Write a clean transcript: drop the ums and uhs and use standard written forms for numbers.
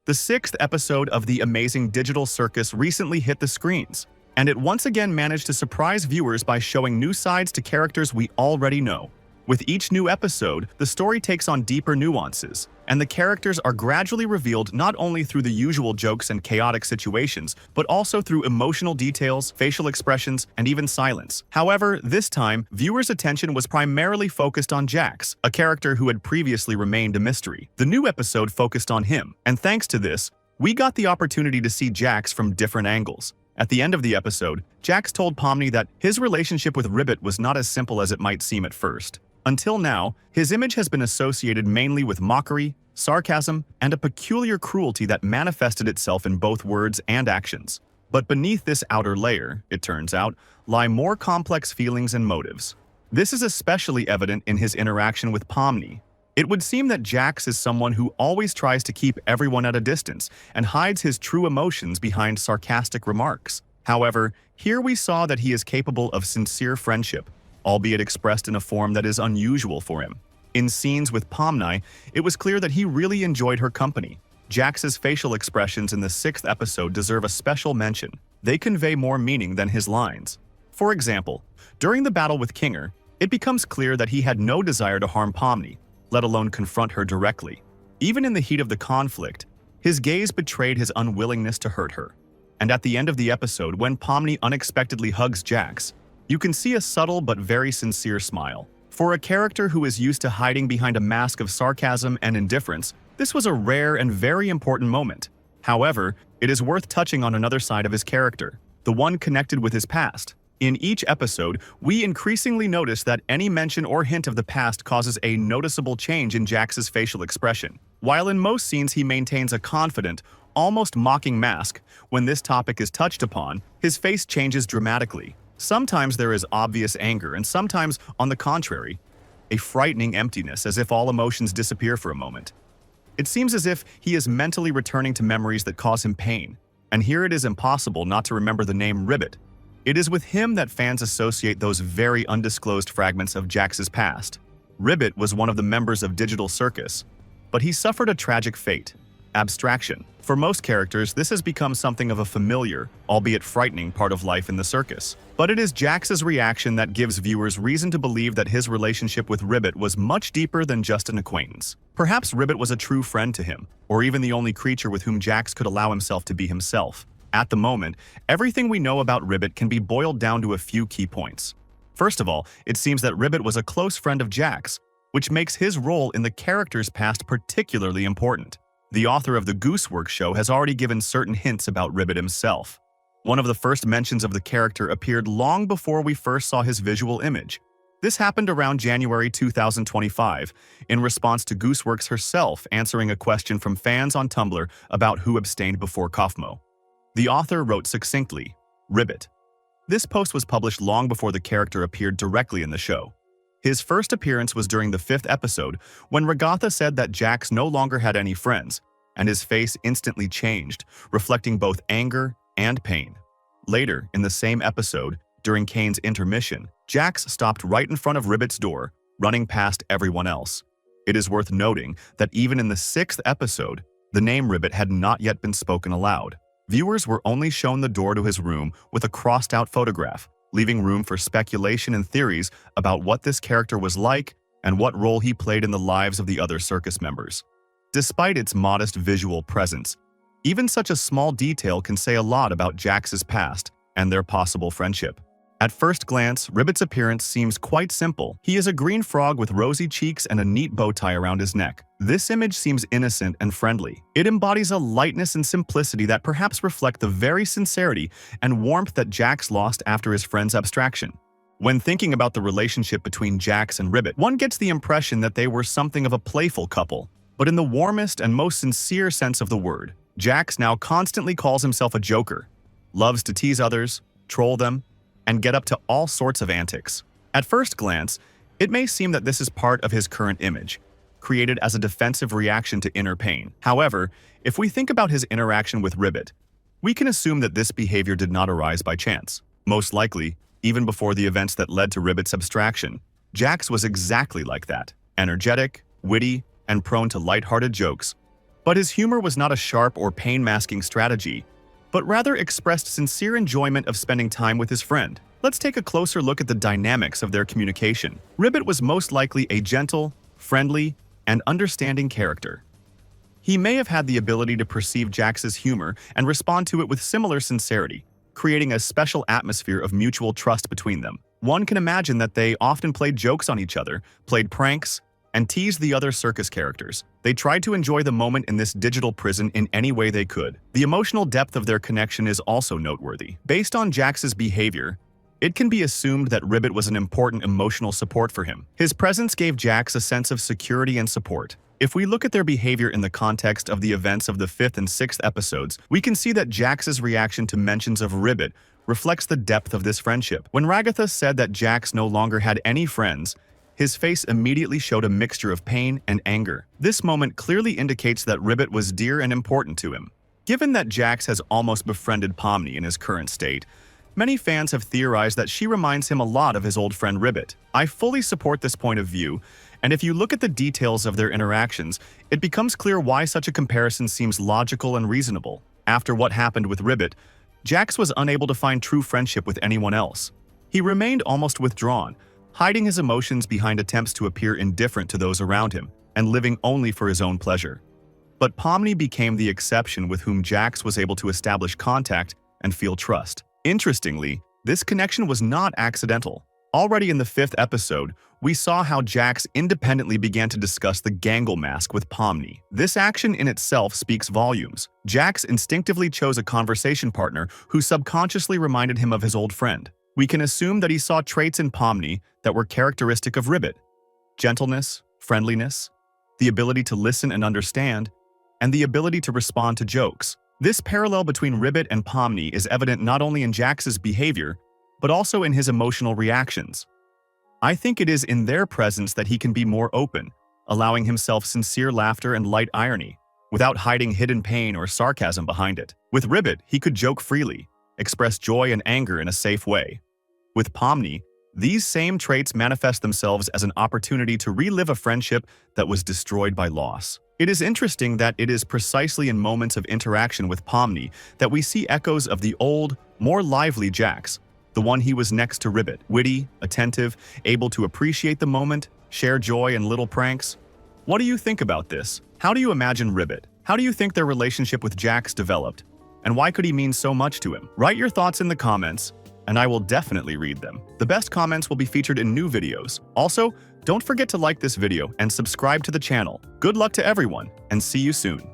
The sixth episode of the Amazing Digital Circus recently hit the screens, and it once again managed to surprise viewers by showing new sides to characters we already know. With each new episode, the story takes on deeper nuances, and the characters are gradually revealed not only through the usual jokes and chaotic situations, but also through emotional details, facial expressions, and even silence. However, this time, viewers' attention was primarily focused on Jax, a character who had previously remained a mystery. The new episode focused on him, and thanks to this, we got the opportunity to see Jax from different angles. At the end of the episode, Jax told Pomni that his relationship with Ribbit was not as simple as it might seem at first. Until now, his image has been associated mainly with mockery, sarcasm, and a peculiar cruelty that manifested itself in both words and actions. But beneath this outer layer, it turns out, lie more complex feelings and motives. This is especially evident in his interaction with Pomni. It would seem that Jax is someone who always tries to keep everyone at a distance and hides his true emotions behind sarcastic remarks. However, here we saw that he is capable of sincere friendship, albeit expressed in a form that is unusual for him. In scenes with Pomni, it was clear that he really enjoyed her company. Jax's facial expressions in the sixth episode deserve a special mention. They convey more meaning than his lines. For example, during the battle with Kinger, it becomes clear that he had no desire to harm Pomni, let alone confront her directly. Even in the heat of the conflict, his gaze betrayed his unwillingness to hurt her. And at the end of the episode, when Pomni unexpectedly hugs Jax, you can see a subtle but very sincere smile. For a character who is used to hiding behind a mask of sarcasm and indifference, this was a rare and very important moment. However, it is worth touching on another side of his character, the one connected with his past. In each episode, we increasingly notice that any mention or hint of the past causes a noticeable change in Jax's facial expression. While in most scenes he maintains a confident, almost mocking mask, when this topic is touched upon, his face changes dramatically. Sometimes there is obvious anger, and sometimes, on the contrary, a frightening emptiness, as if all emotions disappear for a moment. It seems as if he is mentally returning to memories that cause him pain, and here it is impossible not to remember the name Ribbit. It is with him that fans associate those very undisclosed fragments of Jax's past. Ribbit was one of the members of Digital Circus, but he suffered a tragic fate: abstraction. For most characters, this has become something of a familiar, albeit frightening, part of life in the circus. But it is Jax's reaction that gives viewers reason to believe that his relationship with Ribbit was much deeper than just an acquaintance. Perhaps Ribbit was a true friend to him, or even the only creature with whom Jax could allow himself to be himself. At the moment, everything we know about Ribbit can be boiled down to a few key points. First of all, it seems that Ribbit was a close friend of Jax, which makes his role in the character's past particularly important. The author of the Goosework show has already given certain hints about Ribbit himself. One of the first mentions of the character appeared long before we first saw his visual image. This happened around January 2025, in response to Gooseworks herself answering a question from fans on Tumblr about who abstained before Kaufmo. The author wrote succinctly, "Ribbit." This post was published long before the character appeared directly in the show. His first appearance was during the fifth episode, when Ragatha said that Jax no longer had any friends, and his face instantly changed, reflecting both anger and pain. Later, in the same episode, during Kane's intermission, Jax stopped right in front of Ribbit's door, running past everyone else. It is worth noting that even in the sixth episode, the name Ribbit had not yet been spoken aloud. Viewers were only shown the door to his room with a crossed-out photograph, leaving room for speculation and theories about what this character was like and what role he played in the lives of the other circus members. Despite its modest visual presence, even such a small detail can say a lot about Jax's past and their possible friendship. At first glance, Ribbit's appearance seems quite simple. He is a green frog with rosy cheeks and a neat bow tie around his neck. This image seems innocent and friendly. It embodies a lightness and simplicity that perhaps reflect the very sincerity and warmth that Jax lost after his friend's abstraction. When thinking about the relationship between Jax and Ribbit, one gets the impression that they were something of a playful couple, but in the warmest and most sincere sense of the word. Jax now constantly calls himself a joker, loves to tease others, troll them, and get up to all sorts of antics. At first glance, it may seem that this is part of his current image, created as a defensive reaction to inner pain. However, if we think about his interaction with Ribbit, we can assume that this behavior did not arise by chance. Most likely, even before the events that led to Ribbit's abstraction, Jax was exactly like that: energetic, witty, and prone to lighthearted jokes. But his humor was not a sharp or pain-masking strategy, but rather expressed sincere enjoyment of spending time with his friend. Let's take a closer look at the dynamics of their communication. Ribbit was most likely a gentle, friendly, and understanding character. He may have had the ability to perceive Jax's humor and respond to it with similar sincerity, creating a special atmosphere of mutual trust between them. One can imagine that they often played jokes on each other, played pranks, and teased the other circus characters. They tried to enjoy the moment in this digital prison in any way they could. The emotional depth of their connection is also noteworthy. Based on Jax's behavior, it can be assumed that Ribbit was an important emotional support for him. His presence gave Jax a sense of security and support. If we look at their behavior in the context of the events of the 5th and 6th episodes, we can see that Jax's reaction to mentions of Ribbit reflects the depth of this friendship. When Ragatha said that Jax no longer had any friends, his face immediately showed a mixture of pain and anger. This moment clearly indicates that Ribbit was dear and important to him. Given that Jax has almost befriended Pomni in his current state, many fans have theorized that she reminds him a lot of his old friend Ribbit. I fully support this point of view, and if you look at the details of their interactions, it becomes clear why such a comparison seems logical and reasonable. After what happened with Ribbit, Jax was unable to find true friendship with anyone else. He remained almost withdrawn, hiding his emotions behind attempts to appear indifferent to those around him and living only for his own pleasure. But Pomni became the exception with whom Jax was able to establish contact and feel trust. Interestingly, this connection was not accidental. Already in the 5th episode, we saw how Jax independently began to discuss the Gangle mask with Pomni. This action in itself speaks volumes. Jax instinctively chose a conversation partner who subconsciously reminded him of his old friend. We can assume that he saw traits in Pomni that were characteristic of Ribbit: gentleness, friendliness, the ability to listen and understand, and the ability to respond to jokes. This parallel between Ribbit and Pomni is evident not only in Jax's behavior, but also in his emotional reactions. I think it is in their presence that he can be more open, allowing himself sincere laughter and light irony, without hiding hidden pain or sarcasm behind it. With Ribbit, he could joke freely, express joy and anger in a safe way. With Pomni, these same traits manifest themselves as an opportunity to relive a friendship that was destroyed by loss. It is interesting that it is precisely in moments of interaction with Pomni that we see echoes of the old, more lively Jax, the one he was next to Ribbit, witty, attentive, able to appreciate the moment, share joy and little pranks. What do you think about this? How do you imagine Ribbit? How do you think their relationship with Jax developed? And why could he mean so much to him? Write your thoughts in the comments, and I will definitely read them. The best comments will be featured in new videos. Also, don't forget to like this video and subscribe to the channel. Good luck to everyone, and see you soon.